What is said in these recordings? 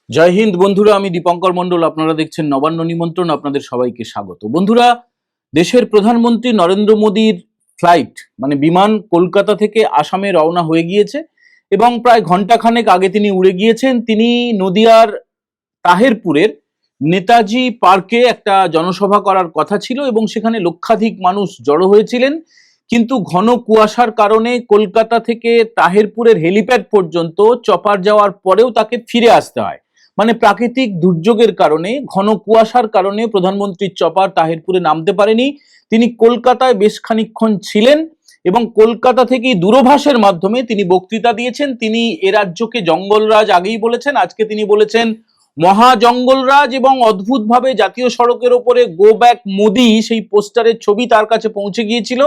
জয় হিন্দ বন্ধুরা, আমি দীপঙ্কর মন্ডল। আপনারা দেখছেন নবান্ন নিমন্ত্রণ। আপনাদের সবাইকে স্বাগত। বন্ধুরা, দেশের প্রধানমন্ত্রী নরেন্দ্র মোদীর ফ্লাইট বিমান কলকাতা থেকে আসামে রওনা হয়ে গিয়েছে এবং প্রায় ঘন্টাখানেক আগে তিনি উড়ে গিয়েছেন। তিনি নদিয়ার তাহেরপুরের নেতাজি পার্কে একটা জনসভা করার কথা ছিল এবং সেখানে লক্ষাধিক মানুষ জড়ো হয়েছিলেন, কিন্তু ঘন কুয়াশার কারণে কলকাতা থেকে তাহেরপুরের হেলিপ্যাড পর্যন্ত চপার যাওয়ার পরেও তাকে ফিরে আসতে হয়। প্রাকৃতিক দুর্যোগের কারণে, ঘন কুয়াশার কারণে প্রধানমন্ত্রীর চপার তাহেরপুরে নামতে পারেনি। তিনি কলকাতায় বেশ খানিকক্ষণ ছিলেন এবং কলকাতা থেকেই দূরভাষের মাধ্যমে তিনি বক্তৃতা দিয়েছেন। তিনি এ রাজ্যকে জঙ্গলরাজ আগেই বলেছেন, আজকে তিনি বলেছেন মহা জঙ্গলরাজ, এবং অদ্ভুতভাবে জাতীয় সড়কের ওপরে গো ব্যাক মোদি সেই পোস্টারের ছবি তার কাছে পৌঁছে গিয়েছিল।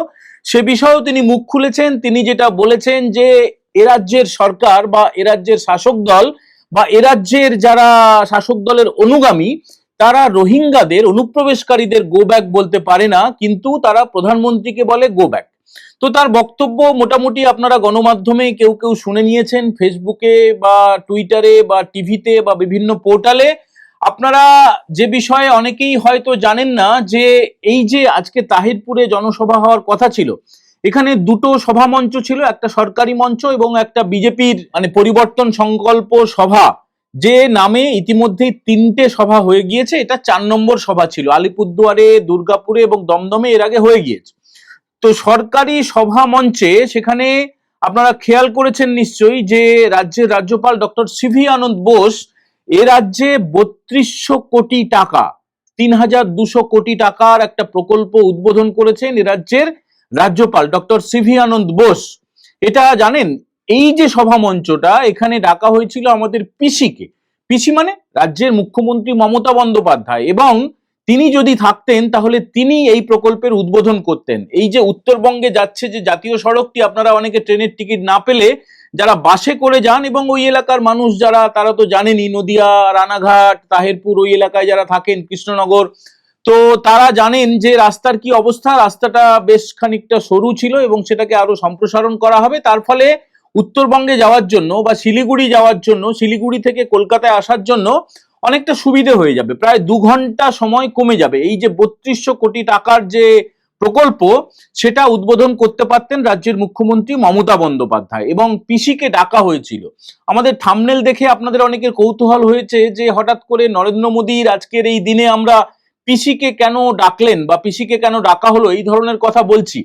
সে বিষয়েও তিনি মুখ খুলেছেন। তিনি যেটা বলেছেন যে এ রাজ্যের সরকার বা এ রাজ্যের শাসক দল বা এ রাজ্যের যারা শাসক দলের অনুগামী, তারা রোহিঙ্গাদের, অনুপ্রবেশকারীদের গো ব্যাক বলতে পারে না, কিন্তু তারা প্রধানমন্ত্রীকে বলে গো ব্যাক। তো তার বক্তব্য মোটামুটি আপনারা গণমাধ্যমে কেউ কেউ শুনে নিয়েছেন, ফেসবুকে বা টুইটারে বা টিভিতে বা বিভিন্ন পোর্টালে। আপনারা যে বিষয়ে অনেকেই হয়তো জানেন না, যে এই যে আজকে তাহিরপুরে জনসভা হওয়ার কথা ছিল, এখানে দুটো সভা মঞ্চ ছিল, একটা সরকারি মঞ্চ এবং একটা বিজেপির পরিবর্তন সংকল্প সভা, যে নামে ইতিমধ্যেই 3টে সভা হয়ে গিয়েছে। এটা 4 নম্বর সভা ছিল। আলিপুরদুয়ারে, দুর্গাপুরে এবং দমদমে এর আগে হয়ে গিয়েছে। তো সরকারি সভা মঞ্চে সেখানে আপনারা খেয়াল করেছেন নিশ্চয়ই যে রাজ্যের রাজ্যপাল ডক্টর সিভি আনন্দ বোস এ রাজ্যে 3200 কোটি টাকা, 3200 কোটি টাকার একটা প্রকল্প উদ্বোধন করেছেন এ রাজ্যের রাজ্যপাল ডক্টর সিভি আনন্দ বোস। এটা জানেন? এই যে সভা মঞ্চটা, এখানে ডাকা হয়েছিল আমাদের পিসিকে। পিসি রাজ্যের মুখ্যমন্ত্রী মমতা বন্দ্যোপাধ্যায়, এবং তিনি যদি থাকতেন তাহলে তিনি এই প্রকল্পের উদ্বোধন করতেন। এই যে উত্তরবঙ্গে যাচ্ছে যে জাতীয় সড়কটি, আপনারা অনেকে ট্রেনের টিকিট না পেলে যারা বাসে করে যান, এবং ওই এলাকার মানুষ যারা, তারা তো জানেনই, নদিয়া, রানাঘাট, তাহেরপুর ওই এলাকায় যারা থাকেন, কৃষ্ণনগর, তো তারা জানেন যে রাস্তার কি অবস্থা। রাস্তাটা বেশ খানিকটা সরু ছিল এবং সেটাকে আরো সম্প্রসারণ করা হবে। তার ফলে উত্তরবঙ্গে যাওয়ার জন্য বা শিলিগুড়ি যাওয়ার জন্য, শিলিগুড়ি থেকে কলকাতায় আসার জন্য অনেকটা সুবিধে হয়ে যাবে, প্রায় 2 ঘন্টা সময় কমে যাবে। এই যে 3200 কোটি টাকার যে প্রকল্প, সেটা উদ্বোধন করতে পারতেন রাজ্যের মুখ্যমন্ত্রী মমতা বন্দ্যোপাধ্যায়, এবং পিসিকে ডাকা হয়েছিল। আমাদের থাম্বনেল দেখে আপনাদের অনেকের কৌতূহল হয়েছে যে হঠাৎ করে নরেন্দ্র মোদীর আজকের এই দিনে আমরা পিসিকে কেন ডাকলেন বা পিসিকে কেন ডাকা হলো, এই ধরনের কথা বলছি।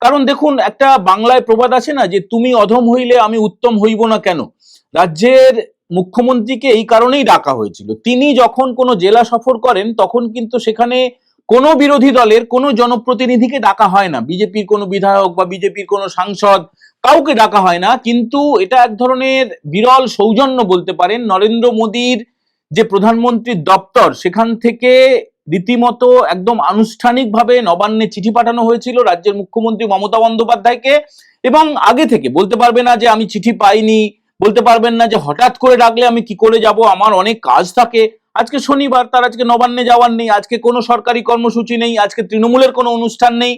কারণ দেখুন, একটা বাংলায় প্রবাদ আছে না, যে তুমি অধম হইলে আমি উত্তম হইব না কেন। রাজ্যের মুখ্যমন্ত্রীকে এই কারণেই ডাকা হয়েছিল। তিনি যখন কোনো জেলা সফর করেন, তখন কিন্তু সেখানে কোনো বিরোধী দলের কোনো জনপ্রতিনিধিকে ডাকা হয় না, বিজেপির কোনো বিধায়ক বা বিজেপির কোনো সাংসদ, কাউকে ডাকা হয় না। কিন্তু এটা এক ধরনের বিরল সৌজন্য বলতে পারেন। নরেন্দ্র মোদীর যে প্রধানমন্ত্রীর দপ্তর, সেখান থেকে রীতিমতো একদম আনুষ্ঠানিকভাবে নবান্নে চিঠি পাঠানো হয়েছিল রাজ্যের মুখ্যমন্ত্রী মমতা বন্দ্যোপাধ্যায়কে। এবং আগে থেকে বলতে পারবে না যে আমি চিঠি পাইনি, বলতে পারবেন না যে হঠাৎ করে ডাকলে আমি কি করে যাব, আমার অনেক কাজ থাকে। আজকে শনিবার, তার আজকে নবান্নে যাওয়ার নেই, আজকে কোনো সরকারি কর্মসূচি নেই, আজকে তৃণমূলের কোনো অনুষ্ঠান নেই।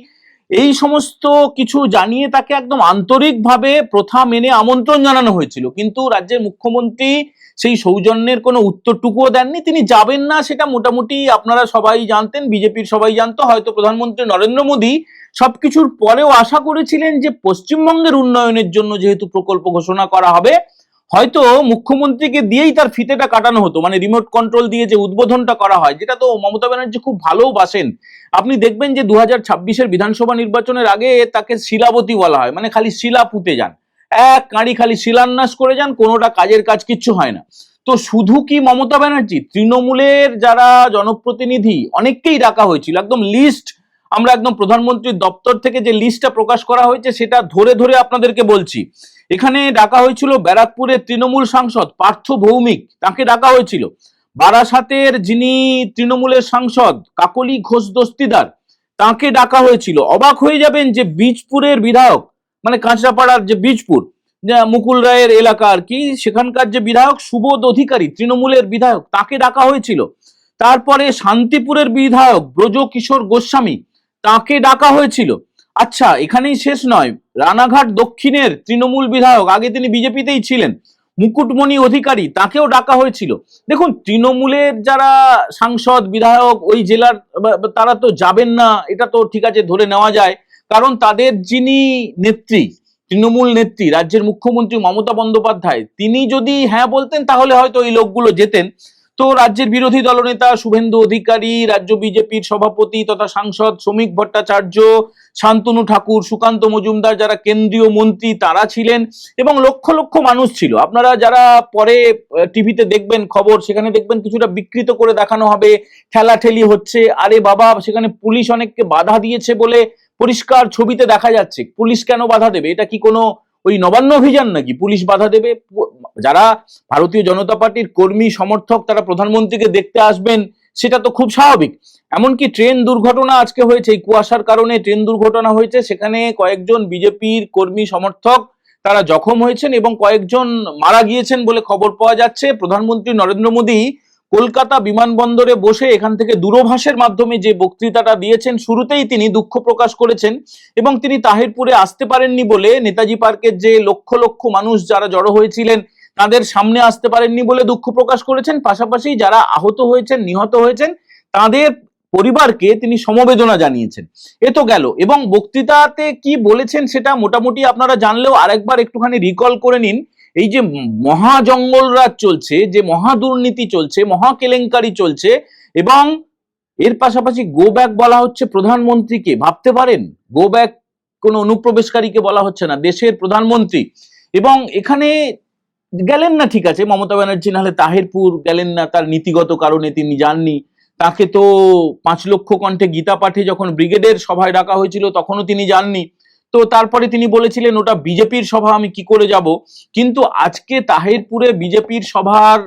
এই সমস্ত কিছু জানিয়ে তাকে একদম আন্তরিকভাবে প্রথা মেনে আমন্ত্রণ জানানো হয়েছিল, কিন্তু রাজ্যের মুখ্যমন্ত্রী সেই সৌজন্যের কোনো উত্তরটুকুও দেননি। তিনি যাবেন না, সেটা মোটামুটি আপনারা সবাই জানতেন, বিজেপির সবাই জানতো। হয়তো প্রধানমন্ত্রী নরেন্দ্র মোদী সবকিছুর পরেও আশা করেছিলেন যে পশ্চিমবঙ্গের উন্নয়নের জন্য যেহেতু প্রকল্প ঘোষণা করা হবে, হয়তো মুখ্যমন্ত্রীকে দিয়েই তার ফিতেটা কাটানো হতো, রিমোট কন্ট্রোল দিয়ে যে উদ্বোধনটা করা হয়, যেটা তো মমতা ব্যানার্জি খুব ভালোবাসেন। আপনি দেখবেন যে 2026-এর বিধানসভা নির্বাচনের আগে তাকে শিলাবতী বলা হয়, খালি শিলা পুঁতে যান, এক কাঁড়ি খালি শিলান্যাস করে যান, কোনোটা কাজের কাজ কিচ্ছু হয় না। তো শুধু কি মমতা ব্যানার্জি, তৃণমূলের যারা জনপ্রতিনিধি অনেককেই ডাকা হয়েছিল, একদম লিস্ট, আমরা একদম প্রধানমন্ত্রীর দপ্তর থেকে যে লিস্টটা প্রকাশ করা হয়েছে সেটা ধরে ধরে আপনাদেরকে বলছি। এখানে ডাকা হয়েছিল ব্যারাকপুরের তৃণমূল সাংসদ পার্থ ভৌমিক, তাকে ডাকা হয়েছিল। বারাসাতের যিনি তৃণমূলের সাংসদ কাকলি ঘোষ দস্তিদার, তাকে ডাকা হয়েছিল। অবাক হয়ে যাবেন যে বীজপুরের বিধায়ক, কাঁচরাপাড়ার যে বীজপুর, মুকুল রায়ের এলাকা আর কি, সেখানকার যে বিধায়ক সুবোধ অধিকারী, তৃণমূলের বিধায়ক, তাকে ডাকা হয়েছিল। তারপরে শান্তিপুরের বিধায়ক ব্রজ কিশোর গোস্বামী, তাকে ডাকা হয়েছিল। আচ্ছা, এখানেই শেষ নয়, রানাঘাট দক্ষিণের তৃণমূল বিধায়ক, আগে তিনি বিজেপিতেই ছিলেন, মুকুটমণি অধিকারী, তাকেও ডাকা হয়েছিল। দেখুন, তৃণমূলের যারা সাংসদ বিধায়ক ওই জেলার তারা তো যাবেন না, এটা তো ঠিক আছে ধরে নেওয়া যায়, কারণ তাদের যিনি নেত্রী, তৃণমূল নেত্রী, রাজ্যের মুখ্যমন্ত্রী মমতা বন্দ্যোপাধ্যায়, তিনি যদি হ্যাঁ বলতেন তাহলে হয়তো এই লোকগুলো যেতেন। তো রাজ্যের বিরোধী দলনেতা শুভেন্দু অধিকারী, রাজ্য বিজেপির সভাপতি তথা সাংসদ শ্রমিক ভট্টাচার্য, শান্তনু ঠাকুর, সুকান্ত মজুমদার, যারা কেন্দ্রীয় মন্ত্রী তারা ছিলেন, এবং লক্ষ লক্ষ মানুষ ছিল। আপনারা যারা পরে টিভিতে দেখবেন খবর, সেখানে দেখবেন কিছুটা বিকৃত করে দেখানো হবে, ঠেলাঠেলি হচ্ছে। আরে বাবা, সেখানে পুলিশ অনেককে বাধা দিয়েছে বলে পরিষ্কার ছবিতে দেখা যাচ্ছে। পুলিশ কেন বাধা দেবে? এটা কি কোনো ওই নবান্ন অভিযান নাকি পুলিশ বাধা দেবে? যারা ভারতীয় জনতা পার্টির কর্মী সমর্থক তারা প্রধানমন্ত্রীকে দেখতে আসবেন, সেটা তো খুব স্বাভাবিক। এমনকি ট্রেন দুর্ঘটনা আজকে হয়েছে, এই কুয়াশার কারণে ট্রেন দুর্ঘটনা হয়েছে, সেখানে কয়েকজন বিজেপির কর্মী সমর্থক তারা জখম হয়েছেন এবং কয়েকজন মারা গিয়েছেন বলে খবর পাওয়া যাচ্ছে। প্রধানমন্ত্রী নরেন্দ্র মোদী কলকাতা বিমানবন্দরে বসে এখান থেকে দূরভাষের মাধ্যমে যে বক্তৃতাটা দিয়েছেন, শুরুতেই তিনি দুঃখ প্রকাশ করেছেন এবং তিনি তাহিরপুরে আসতে পারেননি বলে, নেতাজি পার্কের যে লক্ষ লক্ষ মানুষ যারা জড়ো হয়েছিলেন তাদের সামনে আসতে পারেননি বলে দুঃখ প্রকাশ করেছেন। পাশাপাশি যারা আহত হয়েছেন, নিহত হয়েছেন, তাদের পরিবারকে তিনি সমবেদনা জানিয়েছেন। এ তো গেল, এবং বক্তৃতাতে কি বলেছেন সেটা মোটামুটি আপনারা জানলেও আরেকবার একটুখানি রিকল করে নিন। এই যে মহা জঙ্গলরাজ চলছে, যে মহা দুর্নীতি চলছে, মহা কেলেঙ্কারি চলছে, এবং এর পাশাপাশি গো ব্যাক বলা হচ্ছে প্রধানমন্ত্রীকে। ভাবতে পারেন, গো ব্যাক কোনো অনুপ্রবেশকারীকে বলা হচ্ছে না, দেশের প্রধানমন্ত্রী। এবং এখানে গেলেন না, ঠিক আছে, মমতা ব্যানার্জি নাহলে তাহিরপুর গেলেন না, তার নীতিগত কারণে তিনি যাননি। তাকে তো 5 লক্ষ কণ্ঠে গীতা পাঠে যখন ব্রিগেডের সভায় ডাকা হয়েছিল তখনও তিনি যাননি। তো তারপরে তিনি বলেছিলেন ওটা বিজেপির সভা, আমি কি করে যাব। কিন্তু আজকে তাহিরপুরে বিজেপির সভার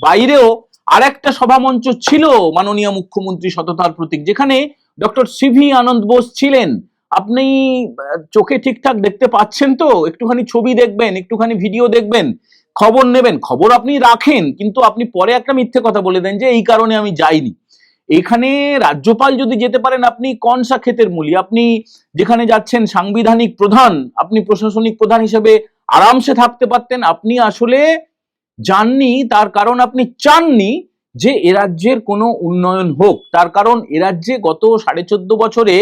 বাইরেও আর একটা সভামঞ্চ ছিল মাননীয় মুখ্যমন্ত্রী সততার প্রতীক, যেখানে ডক্টর সিভি আনন্দ বোস ছিলেন। আপনি চোখে ঠিকঠাক দেখতে পাচ্ছেন তো? একটুখানি ছবি দেখবেন, একটুখানি ভিডিও দেখবেন, খবর নেবেন। খবর আপনি রাখেন, কিন্তু আপনি পরে একটা মিথ্যে কথা বলে দেন যে এই কারণে আমি যাইনি। এখানে রাজ্যপাল যদি যেতে পারেন, আপনি কনসা ক্ষেতের মূলি? আপনি যেখানে যাচ্ছেন সাংবিধানিক প্রধান, আপনি প্রশাসনিক প্রধান হিসেবে আরামসে থাকতে পারতেন। আপনি আসলে যাননি, তার কারণ আপনি চাননি যে এ রাজ্যের কোনো উন্নয়ন হোক। তার কারণ এ রাজ্যে গত 14.5 বছরে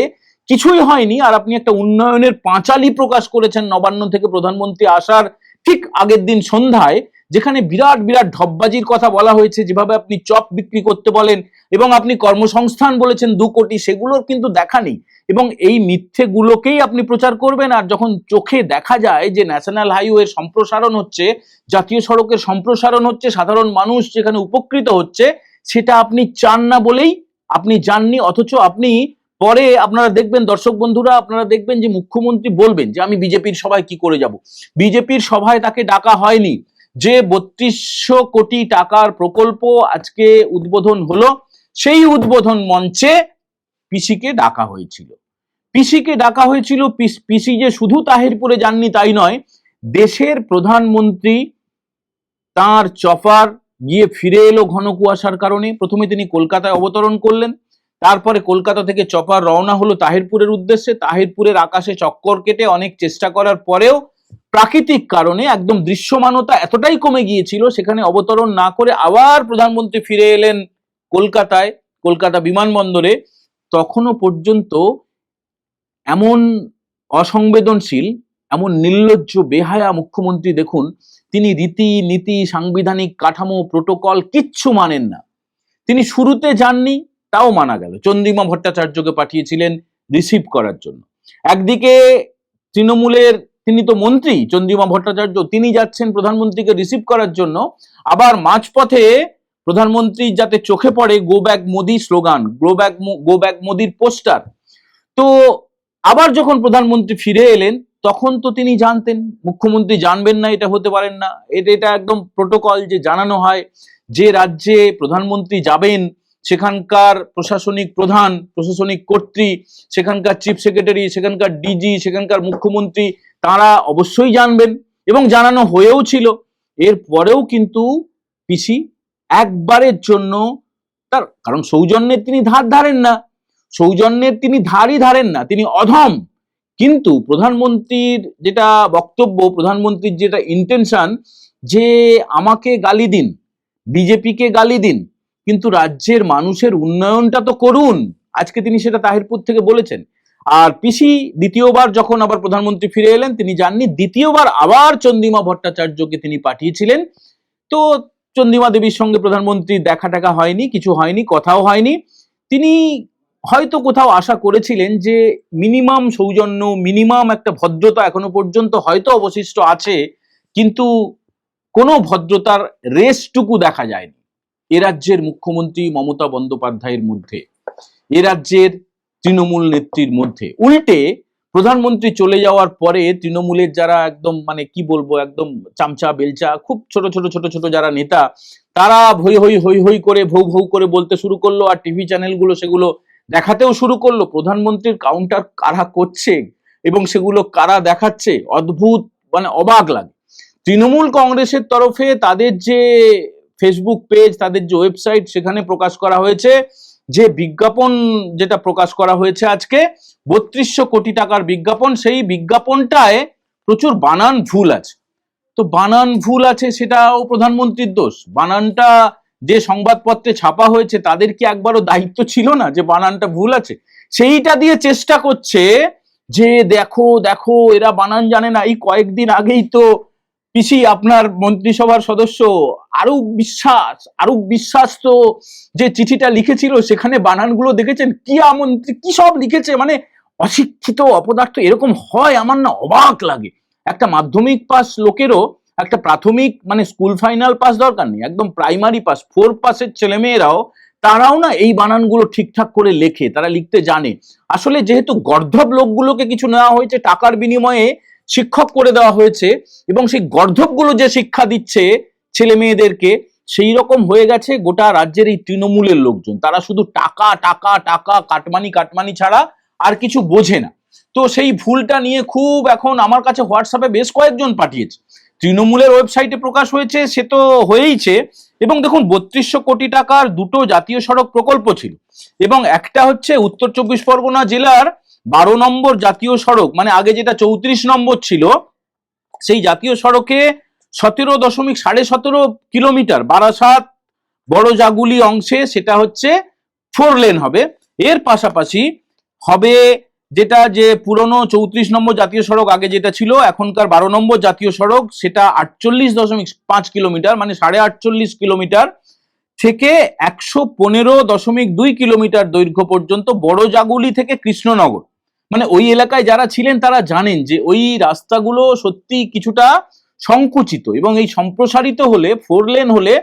কিছুই হয়নি, আর আপনি একটা উন্নয়নের পাঁচালি প্রকাশ করেছেন নবান্ন থেকে প্রধানমন্ত্রী আসার ঠিক আগের দিন সন্ধ্যায়, যেখানে বিরাট বিরাট ঢপবাজির কথা বলা হয়েছে, যেভাবে আপনি চপ বিক্রি করতে বলেন এবং আপনি কর্মসংস্থান বলেছেন 2 কোটি, সেগুলোর কিন্তু দেখা নেই। এবং এই মিথ্যেগুলোকেই আপনি প্রচার করবেন। আর যখন চোখে দেখা যায় যে ন্যাশনাল হাইওয়ের সম্প্রসারণ হচ্ছে, জাতীয় সড়কের সম্প্রসারণ হচ্ছে, সাধারণ মানুষ যেখানে উপকৃত হচ্ছে, সেটা আপনি চান না বলেই আপনি যাননি। অথচ আপনি পরে আপনারা দেখবেন, দর্শক বন্ধুরা, আপনারা দেখবেন যে মুখ্যমন্ত্রী বলবেন যে আমি বিজেপির সভায় কি করে যাব। বিজেপির সভায় তাকে ডাকা হয়নি। যে 3200 কোটি টাকার প্রকল্প আজকে উদ্বোধন হলো, সেই উদ্বোধন মঞ্চে পিসিকে ডাকা হয়েছিল। পিসিকে ডাকা হয়েছিল। পিসি যে শুধু তাহিরপুরে যাননি তাই নয়, দেশের প্রধানমন্ত্রী তার চপার গিয়ে ফিরে এলো ঘন কুয়াশার কারণে। প্রথমে তিনি কলকাতায় অবতরণ করলেন, তারপরে কলকাতা থেকে চপার রওনা হলো তাহিরপুরের উদ্দেশ্যে। তাহিরপুরের আকাশে চক্কর কেটে অনেক চেষ্টা করার পরেও প্রাকৃতিক কারণে একদম দৃশ্যমানতা এতটাই কমে গিয়েছিল, সেখানে অবতরণ না করে আবার প্রধানমন্ত্রী ফিরে এলেন কলকাতায়, কলকাতা বিমানবন্দরে। তখনও পর্যন্ত এমন অসংবেদনশীল, এমন নির্লজ্জ বেহায়া মুখ্যমন্ত্রী দেখুন, তিনি রীতি নীতি, সাংবিধানিক কাঠামো, প্রোটোকল কিচ্ছু মানেন না। তিনি শুরুতে যাননি, তাও মানা গেল। চন্দ্রিমা ভট্টাচার্যকে পাঠিয়েছিলেন রিসিভ করার জন্য। একদিকে তৃণমূলের, তিনি তো মন্ত্রী চন্দ্রিমা ভট্টাচার্য, তিনি যাচ্ছেন প্রধানমন্ত্রীকে রিসিভ করার জন্য। আবার মাঝপথে প্রধানমন্ত্রী যাতে চোখে পড়ে go back Modi slogan, go back মোদির পোস্টার। তো আবার যখন প্রধানমন্ত্রী ফিরে এলেন, তখন তো তিনি জানতেন মুখ্যমন্ত্রী জানবেন না, এটা হতে পারেন না। এটা একদম প্রোটোকল যে জানানো হয়। যে রাজ্যে প্রধানমন্ত্রী যাবেন সেখানকার প্রশাসনিক প্রধান, প্রশাসনিক কর্ত্রী, সেখানকার চিফ সেক্রেটারি, সেখানকার ডিজি, সেখানকার মুখ্যমন্ত্রী, তারা অবশ্যই জানবেন, এবং জানানো হয়েও ছিল। এরপরেও কিন্তু পিসি একবারের জন্য তার, কারণ সৌজন্যের তিনি ধার ধারেন না, সৌজন্যের তিনি ধারই ধারেন না, তিনি অধম। কিন্তু প্রধানমন্ত্রীর যেটা বক্তব্য, প্রধানমন্ত্রীর যেটা ইন্টেনশন, যে আমাকে গালি দিন, বিজেপিকে গালি দিন, কিন্তু রাজ্যের মানুষের উন্নয়নটা তো করুন। আজকে তিনি সেটা তাহিরপুর থেকে বলেছেন। আর পিসি দ্বিতীয়বার যখন আবার প্রধানমন্ত্রী ফিরে এলেন, তিনি যাননি, দ্বিতীয়বার আবার চন্দ্রিমা ভট্টাচার্যকে তিনি পাঠিয়েছিলেন। তো চন্দ্রিমা দেবীর সঙ্গে প্রধানমন্ত্রীর দেখা টাকা হয়নি, কিছু হয়নি, কথাও হয়নি। তিনি হয়তো কোথাও আশা করেছিলেন যে মিনিমাম সৌজন্য, মিনিমাম একটা ভদ্রতা এখনো পর্যন্ত হয়তো অবশিষ্ট আছে, কিন্তু কোনো ভদ্রতার রেশটুকু দেখা যায়নি এ রাজ্যের মুখ্যমন্ত্রী মমতা বন্দ্যোপাধ্যায়ের মধ্যে, এ রাজ্যের তৃণমূল নেত্রীর মধ্যে। উল্টে প্রধানমন্ত্রী চলে যাওয়ার পরে তৃণমূলের যারা একদম মানে কি বলবো একদম চামচা বেলচা খুব ছোট ছোট ছোট ছোট যারা নেতা, তারা হই হই হই হই করে ভৌ ভৌ করে বলতে শুরু করলো, আর টিভি চ্যানেলগুলো সেগুলো দেখাতেও শুরু করলো প্রধানমন্ত্রীর কাউন্টার কারা করছে এবং সেগুলো কারা দেখাচ্ছে। অদ্ভুত, মানে অবাক লাগে। তৃণমূল কংগ্রেসের তরফে তাদের যে ফেসবুক পেজ, তাদের যে ওয়েবসাইট, সেখানে প্রকাশ করা হয়েছে যে বিজ্ঞাপন, যেটা প্রকাশ করা হয়েছে আজকে ৩২০০ কোটি টাকার বিজ্ঞাপন, সেই বিজ্ঞাপনটায় প্রচুর বানান ভুল আছে। তো বানান ভুল আছে সেটাও প্রধানমন্ত্রীর দোষ? বানানটা যে সংবাদপত্রে ছাপা হয়েছে তাদের কি একবারও দায়িত্ব ছিল না যে বানানটা ভুল আছে? সেইটা দিয়ে চেষ্টা করছে যে দেখো দেখো এরা বানান জানে না। এই কয়েকদিন আগেই তো পিসি আপনার মন্ত্রিসভার সদস্য আরুপ বিশ্বাস তো যে চিঠিটা লিখেছিল সেখানে বানানগুলো দেখেছেন? কি মন্ত্রী কি সব লিখেছে, মানে অশিক্ষিত অপদার্থ এরকম হয়? আমার না অবাক লাগে। একটা মাধ্যমিক পাস লোকেরও একটা প্রাথমিক মানে স্কুল ফাইনাল পাস দরকার নেই, একদম প্রাইমারি পাস 4 পাসের ছেলেমেয়েরাও তারাও না এই বানানগুলো ঠিকঠাক করে লেখে, তারা লিখতে জানে। আসলে যেহেতু গর্ধব লোকগুলোকে কিছু নেওয়া হয়েছে, টাকার বিনিময়ে শিক্ষক করে দেওয়া হয়েছে, এবং সেই গর্ধবগুলো যে শিক্ষা দিচ্ছে ছেলে মেয়েদেরকে, সেই রকম হয়ে গেছে গোটা রাজ্যের এই তৃণমূলের লোকজন। তারা শুধু টাকা টাকা টাকা, কাটমানি কাটমানি ছাড়া আর কিছু বোঝে না। তো সেই ভুলটা নিয়ে খুব এখন আমার কাছে হোয়াটসঅ্যাপে বেশ কয়েকজন পাঠিয়েছে। তৃণমূলের ওয়েবসাইটে প্রকাশ হয়েছে, সে তো হয়েইছে। এবং দেখুন ৩২০০ কোটি টাকার দুটো জাতীয় সড়ক প্রকল্প ছিল, এবং একটা হচ্ছে উত্তর ২৪ পরগনা জেলার ১২ নম্বর জাতীয় সড়ক, মানে আগে যেটা ৩৪ নম্বর ছিল, সেই জাতীয় সড়কে 17.17 কিলোমিটার বারাসাত বড় জাগুলি অংশে সেটা হচ্ছে 4 লেন হবে। এর পাশাপাশি হবে যেটা যে পুরনো ৩৪ নম্বর জাতীয় সড়ক আগে যেটা ছিল, এখনকার ১২ নম্বর জাতীয় সড়ক, সেটা ৪৮.৫ কিলোমিটার, মানে ৪.৫ কিলোমিটার থেকে ১১৫.২ কিলোমিটার দৈর্ঘ্য পর্যন্ত বড় জাগুলি থেকে কৃষ্ণনগর। মানে ওই এলাকায় যারা ছিলেন তারা জানেন যে ওই রাস্তাগুলো সত্যি কিছুটা সংকুচিত, এবং এই সম্প্রসারিত হলে 4 লেন হলে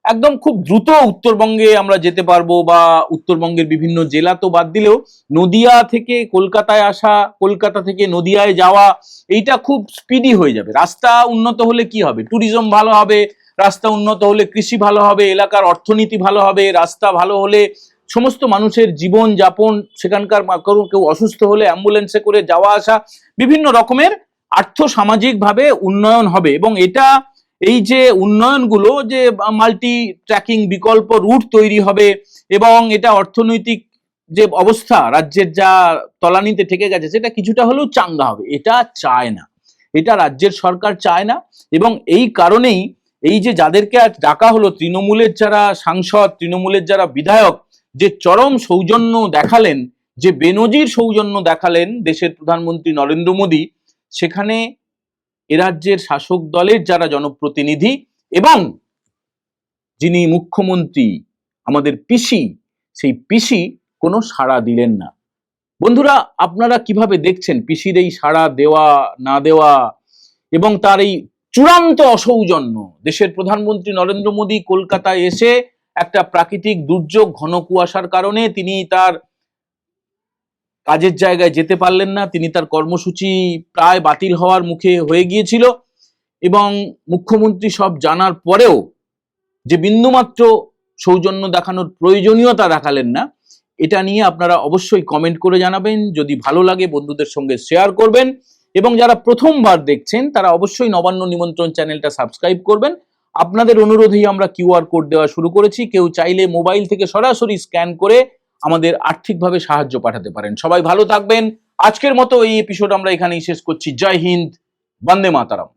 একদম খুব দ্রুত উত্তরবঙ্গে আমরা যেতে পারবো, বা উত্তরবঙ্গের বিভিন্ন জেলা তো বাদ দিলেও নদিয়া থেকে কলকাতায় আসা, কলকাতা থেকে নদিয়ায় যাওয়া, এইটা খুব স্পিডি হয়ে যাবে। রাস্তা উন্নত হলে কি হবে? ট্যুরিজম ভালো হবে, রাস্তা উন্নত হলে কৃষি ভালো হবে, এলাকার অর্থনীতি ভালো হবে। রাস্তা ভালো হলে সমস্ত মানুষের জীবন যাপন, সেখানকার কেউ অসুস্থ হলে অ্যাম্বুলেন্সে করে যাওয়া আসা, বিভিন্ন রকমের আর্থ সামাজিক ভাবে উন্নয়ন হবে। এবং এটা এই যে উন্নয়নগুলো, যে মাল্টি ট্র্যাকিং বিকল্প রুট তৈরি হবে, এবং এটা অর্থনৈতিক যে অবস্থা রাজ্যের যা তলানিতে ঠেকে গেছে সেটা কিছুটা হলেও চাঙ্গা হবে। এটা চায় না, এটা রাজ্যের সরকার চায় না। এবং এই কারণেই এই যে যাদেরকে আজ ডাকা হলো, তৃণমূলের যারা সাংসদ, তৃণমূলের যারা বিধায়ক, যে চরম সৌজন্য দেখালেন, যে বেনজির সৌজন্য দেখালেন দেশের প্রধানমন্ত্রী নরেন্দ্র মোদী, সেখানে এ রাজ্যের শাসক দলের যারা জনপ্রতিনিধি এবং যিনি মুখ্যমন্ত্রী আমাদের পিসি, সেই পিসি কোনো সাড়া দিলেন না। বন্ধুরা, আপনারা কিভাবে দেখছেন পিসির এই সাড়া দেওয়া না দেওয়া এবং তার এই চূড়ান্ত অসৌজন্য? দেশের প্রধানমন্ত্রী নরেন্দ্র মোদী কলকাতায় এসে একটা প্রাকৃতিক দুর্যোগ, ঘন কুয়াশার কারণে তিনি তার কাজের জায়গায় যেতে পারলেন না। তিনি তার কর্মসূচি প্রায় বাতিল হওয়ার মুখে হয়ে গিয়েছিল, এবং মুখ্যমন্ত্রী সব জানার পরেও যে বিন্দুমাত্র সৌজন্য দেখানোর প্রয়োজনীয়তা দেখালেন না। এটা নিয়ে আপনারা অবশ্যই কমেন্ট করে জানাবেন। যদি ভালো লাগে বন্ধুদের সঙ্গে শেয়ার করবেন, এবং যারা প্রথমবার দেখছেন তারা অবশ্যই নবান্ন নিমন্ত্রণ চ্যানেলটা সাবস্ক্রাইব করবেন। আপনাদের অনুরোধেই আমরা কিউআর কোড দেওয়া শুরু করেছি। কেউ চাইলে মোবাইল থেকে সরাসরি স্ক্যান করে আমাদের আর্থিকভাবে সাহায্য পাঠাতে পারেন। সবাই ভালো থাকবেন। আজকের মতো এই এপিসোড আমরা এখানেই শেষ করছি। জয় হিন্দ, বন্দে মাতারাম।